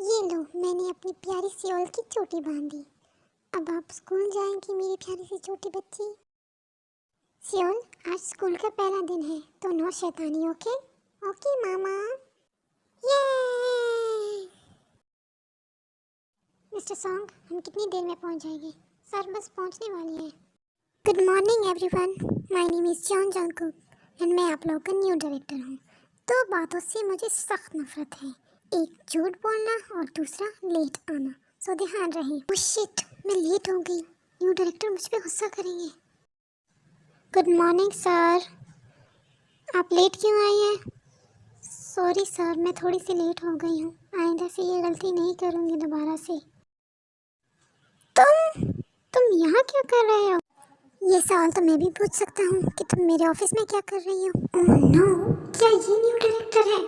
ये लो, मैंने अपनी प्यारी सियोल की चोटी बांधी। अब आप स्कूल जाएंगी मेरी प्यारी सी छोटी बच्ची। सियोल, आज स्कूल का पहला दिन है तो नो शैतानी, ओके? ओके मामा। ये मिस्टर सॉन्ग, हम कितनी देर में पहुंच जाएंगे? सर बस पहुंचने वाली है। Good morning everyone, my name is John Jungkook and मैं आप लोगों का न्यू डायरेक्टर हूँ। दो बातों से मुझे सख्त नफरत है, एक झूठ बोलना और दूसरा लेट आना। सो ध्यान रहे। ओह शिट, मैं लेट हो गई। न्यू डायरेक्टर मुझ पे गुस्सा करेंगे। गुड मॉर्निंग सर, आप लेट क्यों आई हैं? सॉरी सर, मैं थोड़ी सी लेट हो गई हूँ। आइंदा से ये गलती नहीं करूँगी दोबारा से। तुम यहाँ क्या कर रहे हो? ये सवाल तो मैं भी पूछ सकता हूँ कि तुम मेरे ऑफिस में क्या कर रही हो? ओह नो, क्या ये न्यू डायरेक्टर है?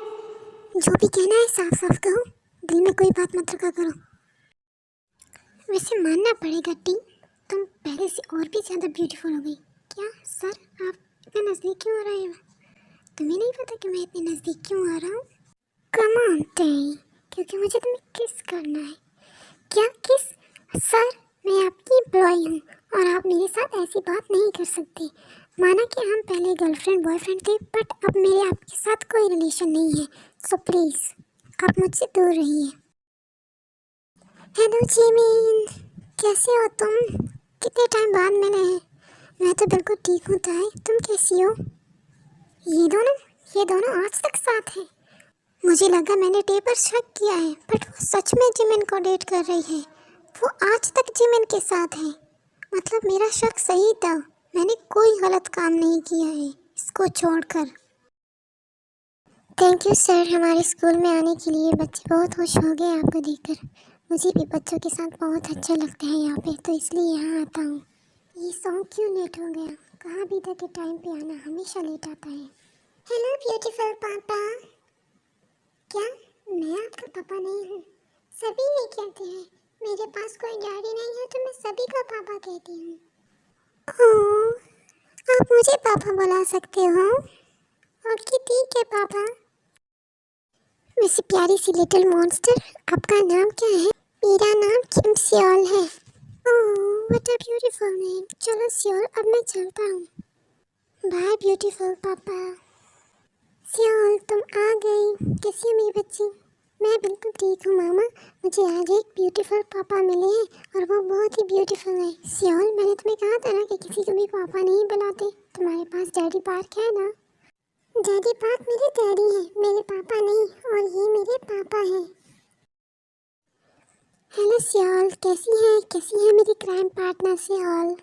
जो भी कहना है साफ साफ कहो, दिल में कोई बात मत रखा करो। वैसे मानना पड़ेगा टी, तुम पहले से और भी ज़्यादा ब्यूटीफुल हो गई। क्या सर, आप इतने नज़दीक क्यों आ रहे हो? तुम्हें नहीं पता कि मैं इतने नज़दीक क्यों आ रहा हूँ? कम ऑन टी, क्योंकि मुझे तुम्हें किस करना है। क्या किस? सर, मैं आपकी एम्प्लॉय हूँ और आप मेरे साथ ऐसी बात नहीं कर सकते। माना कि हम पहले गर्लफ्रेंड बॉयफ्रेंड थे, बट अब मेरे आपके साथ कोई रिलेशन नहीं है। सो प्लीज़ आप मुझसे दूर रहिए। हेलो जिमिन, कैसे हो तुम? कितने टाइम बाद मिले हैं। मैं तो बिल्कुल ठीक हूँ ताई, तुम कैसी हो? ये दोनों आज तक साथ हैं। मुझे लगा मैंने टे पर शक किया है, बट वो सच में जिमिन को डेट कर रही है। वो आज तक जिमिन के साथ है। मतलब मेरा शक सही था, मैंने कोई गलत काम नहीं किया है इसको छोड़कर। थैंक यू सर, हमारे स्कूल में आने के लिए। बच्चे बहुत खुश हो गए आपको देखकर। मुझे भी बच्चों के साथ बहुत अच्छा लगता है यहाँ पे, तो इसलिए यहाँ आता हूँ। ये सॉन्ग क्यों लेट हो गया? कहाँ भी था कि टाइम पे आना हमेशा लेट आता है। हेलो ब्यूटीफुल पापा। क्या मैं आपका पापा नहीं हूँ? सभी ये कहते हैं। मेरे पास कोई डैडी नहीं है तो मैं सभी को पापा कहती हूँ। ओह, आप मुझे पापा बुला सकते हो? ओके ठीक है पापा। वैसे प्यारी सी लिटिल मॉन्स्टर, आपका नाम क्या है? मेरा नाम किम सियोल है। Oh what a beautiful name. चलो सियोल, अब मैं चलता हूँ। बाय ब्यूटीफुल पापा। सियोल तुम आ गई। कैसी है मेरी बच्ची? मैं बिल्कुल ठीक हूँ मामा। मुझे आज एक ब्यूटीफुल पापा मिले हैं और वो बहुत ही ब्यूटीफुल है। सियोल, मैंने तुम्हें कहा था ना कि किसी को भी पापा नहीं बुलाते। तुम्हारे पास डैडी पार्क है ना? डैडी पार्क मेरे डैडी है, मेरे पापा नहीं। और ये मेरे पापा हैं। हेलो सियोल, कैसी है मेरी crime partner Seoul?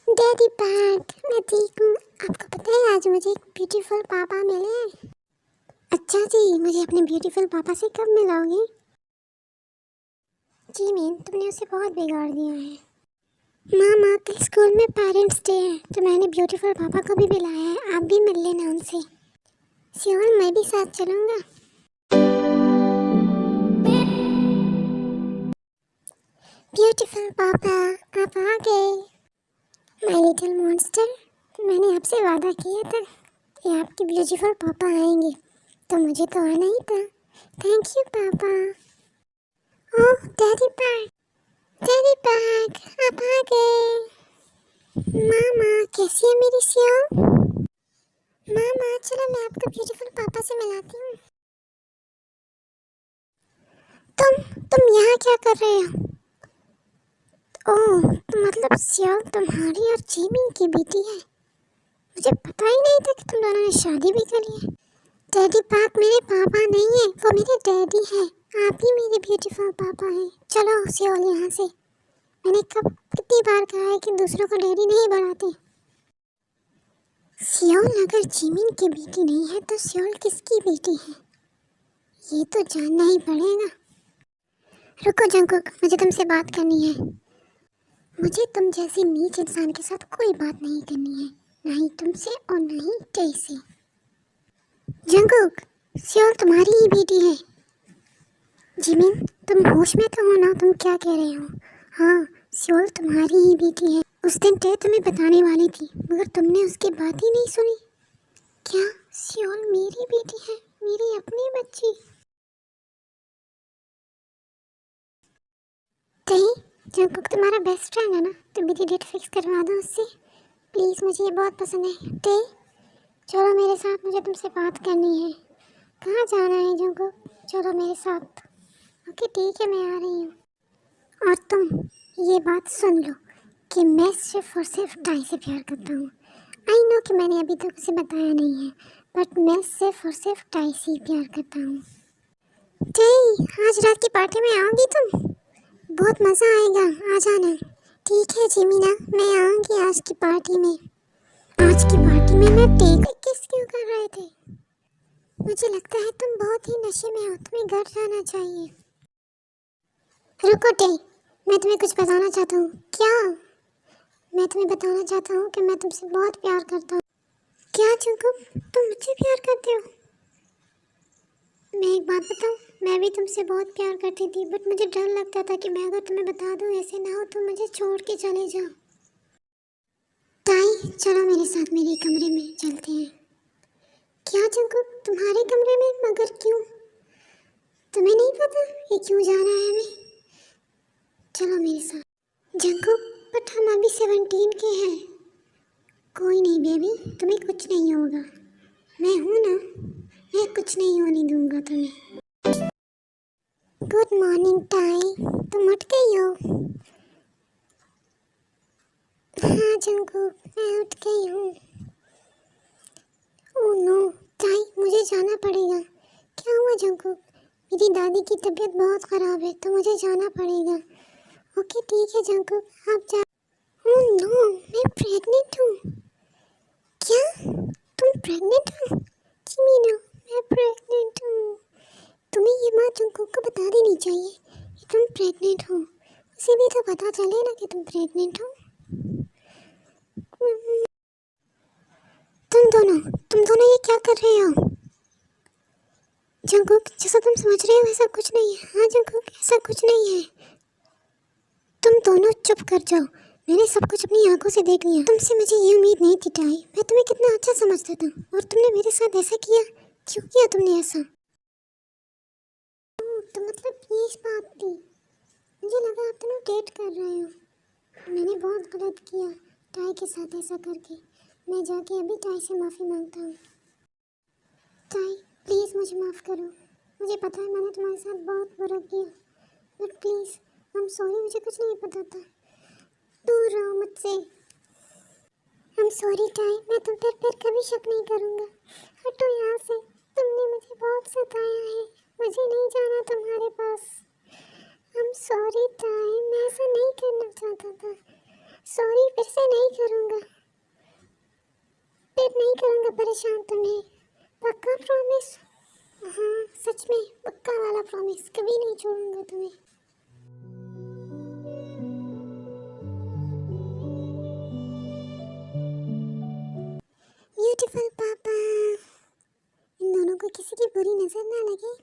Daddy park, मैं ठीक हूँ। आपको पता है आज मुझे एक ब्यूटीफुल पापा मिले हैं। अच्छा जी, मुझे अपने ब्यूटीफुल पापा से कब मिलाओगे? जी मैम, तुमने उसे बहुत बिगाड़ दिया है। मामा, कल स्कूल में पेरेंट्स डे है तो मैंने ब्यूटीफुल पापा को भी बुलाया है, आप भी मिल लेना उनसे। सियोल, मैं भी साथ चलूँगा। ब्यूटीफुल पापा, आप आ गए। माय लिटिल मॉन्स्टर, मैंने आपसे वादा किया था कि आपके ब्यूटीफुल पापा आएंगे, तो मुझे तो आना ही था। थैंक यू पापा। ओह डैडी पार्क, डैडी पार्क, आप आ गए। मामा, कैसी है मेरी सियोल? मामा चलो मैं आपको ब्यूटीफुल पापा से मिलाती हूँ। तुम यहाँ क्या कर रहे हो? ओह, तो मतलब सियोल तुम्हारी और जिमिन की बेटी है। मुझे पता ही नहीं था कि तुम दोनों ने शादी भी करी है। डैडी पार्क मेरे पापा नहीं है, वो मेरे डैडी है। आप ही मेरे ब्यूटीफुल पापा हैं। चलो सियोल यहाँ से। मैंने कितनी बार कहा है कि दूसरों को डैडी नहीं बनाते। सियोल अगर जिमिन की बेटी नहीं है तो सियोल किसकी बेटी है? ये तो जानना ही पड़ेगा। रुको जंकुक, मुझे तुमसे बात करनी है। मुझे तुम जैसे नीच इंसान के साथ कोई बात नहीं करनी है, ना ही तुमसे और ना ही टे से। जंकुक, सियोल तुम्हारी ही बेटी है। जिमिन, तुम होश में तो हो ना? तुम क्या कह रहे हो? हाँ, सियोल तुम्हारी ही बेटी है। उस दिन टे तुम्हें बताने वाली थी, मगर तुमने उसकी बात ही नहीं सुनी। क्या सियोल मेरी बेटी है, मेरी अपनी बच्ची? जंगकुक तुम्हारा बेस्ट फ्रेंड है ना, तो मेरी डेट फिक्स करवा दो उससे प्लीज़, मुझे ये बहुत पसंद है। टे चलो मेरे साथ, मुझे तुमसे बात करनी है। कहाँ जाना है जंगकुक? चलो मेरे साथ। ओके ठीक है, मैं आ रही हूँ। और तुम ये बात सुन लो कि मैं सिर्फ और सिर्फ टाई से प्यार करता हूँ। आई नो कि मैंने अभी तक उसे बताया नहीं है, बट मैं सिर्फ और सिर्फ टाई से ही प्यार करता हूँ। टाई, आज रात की पार्टी में आओगी तुम? बहुत मज़ा आएगा, आ जाना। ठीक है जिमीना, मैं आऊँगी आज की पार्टी में। आज की पार्टी में मैं टेक किस क्यों कर रहे थे? मुझे लगता है तुम बहुत ही नशे में हो, तुम्हें घर जाना चाहिए। रुको टे, मैं तुम्हें कुछ बताना चाहता हूँ। क्या? मैं तुम्हें बताना चाहता हूँ कि मैं तुमसे बहुत प्यार करता हूँ। क्या जंगकुक, तुम मुझसे प्यार करते हो? मैं एक बात बताऊँ, मैं भी तुमसे बहुत प्यार करती थी, बट मुझे डर लगता था कि मैं अगर तुम्हें बता दूँ, ऐसे ना हो तुम मुझे छोड़ के चले जाओ। ताई चलो मेरे साथ मेरे कमरे में चलते हैं। क्या जंगकुक, तुम्हारे कमरे में? मगर क्यों? तुम्हें नहीं पता ये क्यों जाना है हमें? चलो मेरे साथ। जंगकुक, बट हम अभी 17 के हैं। कोई नहीं बेबी, तुम्हें कुछ नहीं होगा, मैं हूँ ना, मैं कुछ नहीं होने दूंगा तुम्हें। गुड मॉर्निंग टाई, तुम उठ गई हो? हाँ जंगकुक, मैं उठ गई हूँ। ओह नो टाई, मुझे जाना पड़ेगा। क्या हुआ जंगकुक? मेरी दादी की तबीयत बहुत ख़राब है, तो मुझे जाना पड़ेगा। ओके ठीक है जंगकुक, आप जा। ओह नो, मैं प्रेग्नेंट हूँ। क्या? तुम प्रेग्नेंट हो? जिमीना, मैं प्रेग्नेंट हूँ। तुम्हें ये बात जंगकुक को बता देनी चाहिए कि तुम प्रेग्नेंट हो। उसे भी तो पता चले ना कि तुम प्रेग्नेंट हो। तुम दोनों ये क्या कर रहे हो? जंगकुक, जैसा तुम समझ रहे हो ऐसा कुछ नहीं है। हाँ जंगकुक, ऐसा कुछ नहीं है। तुम दोनों चुप कर जाओ, मैंने सब कुछ अपनी आंखों से देख लिया। तुमसे मुझे ये उम्मीद नहीं थी टाई, मैं तुम्हें कितना अच्छा समझता था, और तुमने मेरे साथ ऐसा किया। क्यों किया तुमने ऐसा? तो मतलब ये बात थी। मुझे लगा आप दोनों डेट कर रहे हो। मैंने बहुत गलत किया टाई के साथ ऐसा करके। मैं जाके अभी टाई से माफ़ी मांगता हूँ। टाई प्लीज़ मुझे माफ़ करो। मुझे पता है मैंने तुम्हारे साथ बहुत बुरा किया, but please I am sorry, मुझे कुछ नहीं पता था। दूर रहो मुझसे। आई एम सॉरी टाई, मैं तुम पर फिर कभी शक नहीं करूँगा। हटो यहाँ से, तुमने मुझे बहुत सताया है, मुझे नहीं जाना तुम्हारे पास। आई एम सॉरी टाई, मैं ऐसा नहीं करना चाहता था। सॉरी, फिर से नहीं करूँगा, फिर नहीं करूँगा परेशान तुम्हें। पक्का प्रॉमिस? हाँ सच में, पक्का वाला प्रॉमिस, कभी नहीं छोड़ूंगा तुम्हें। ब्यूटीफुल पापा, इन दोनों को किसी की बुरी नज़र ना लगे।